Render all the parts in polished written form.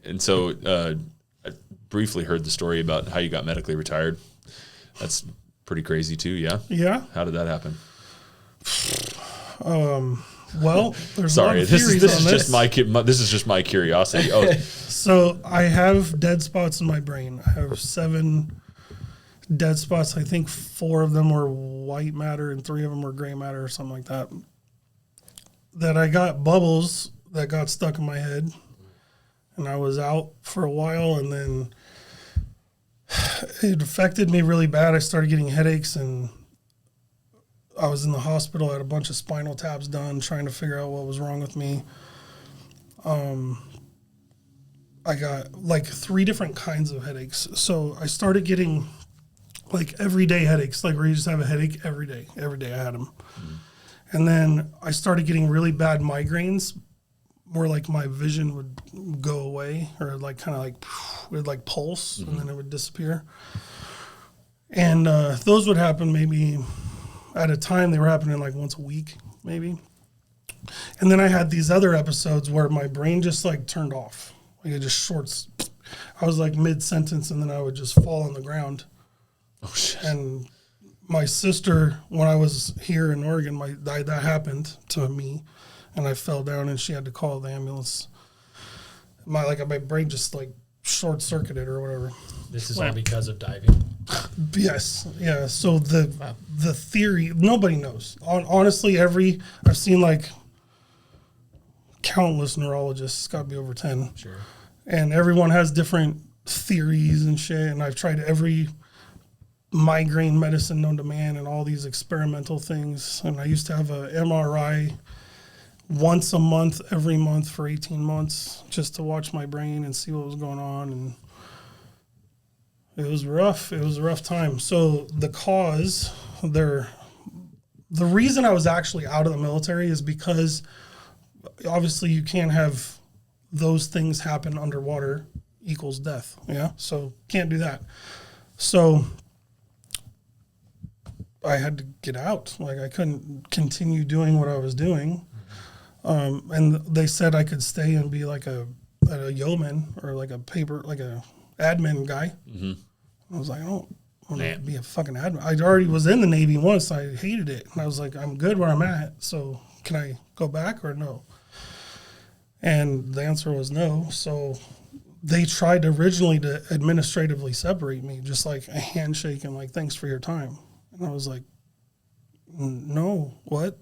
And so I briefly heard the story about how you got medically retired. That's pretty crazy too. Yeah. Yeah. How did that happen? Well, there's Sorry, a lot of this theories is on this is just my curiosity. Oh, So I have dead spots in my brain. I have 7 dead spots. I think 4 of them were white matter and 3 of them were gray matter or something like that. That I got bubbles that got stuck in my head, and I was out for a while, and then it affected me really bad. I started getting headaches, and I was in the hospital. I had a bunch of spinal taps done, trying to figure out what was wrong with me. I got like 3 different kinds of headaches. So I started getting like everyday headaches, like where you just have a headache every day. Every day I had them. And then I started getting really bad migraines where like my vision would go away, or like kind of like it would like pulse and then it would disappear. And those would happen maybe at a time. They were happening like once a week maybe. And then I had these other episodes where my brain just like turned off. Like it just shorts. I was like mid-sentence and then I would just fall on the ground. oh shit. And my sister, when I was here in Oregon, that happened to me, and I fell down, and she had to call the ambulance. My brain just like short circuited or whatever. This is all because of diving. Yes, yeah. So the theory, nobody knows. Honestly, I've seen like countless neurologists. It's got to be over 10. Sure. And everyone has different theories and shit. And I've tried every migraine medicine known to man and all these experimental things. And I used to have a MRI once a month, every month for 18 months, just to watch my brain and see what was going on. And it was rough. It was a rough time. So the cause, the reason I was actually out of the military is because obviously you can't have those things happen underwater equals death. Yeah. So can't do that. So I had to get out. Like I couldn't continue doing what I was doing. And they said I could stay and be like a yeoman or like a admin guy. Mm-hmm. I was like, I don't want to be a fucking admin. I already was in the Navy once. I hated it. And I was like, I'm good where I'm at. So can I go back or no? And the answer was no. So they tried originally to administratively separate me, just like a handshake and like, thanks for your time. And I was like, no, what?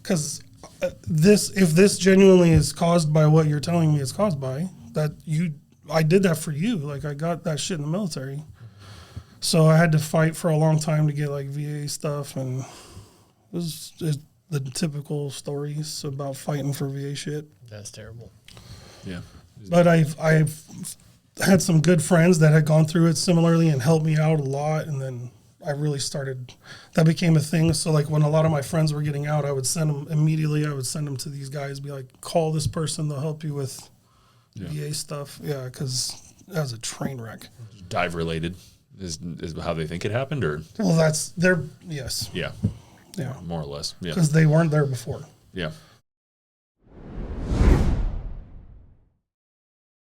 Because if this genuinely is caused by what you're telling me it's caused by, I did that for you. Like I got that shit in the military. So I had to fight for a long time to get like VA stuff, and it was the typical stories about fighting for VA shit. That's terrible. Yeah. But I've had some good friends that had gone through it similarly and helped me out a lot, and then I really started, that became a thing. So like when a lot of my friends were getting out, I would send them to these guys, be like, call this person, they'll help you with VA stuff. Yeah, because that was a train wreck. Dive related is how they think it happened, or? Well, yes. Yeah. Yeah. More or less. Yeah. Because they weren't there before. Yeah.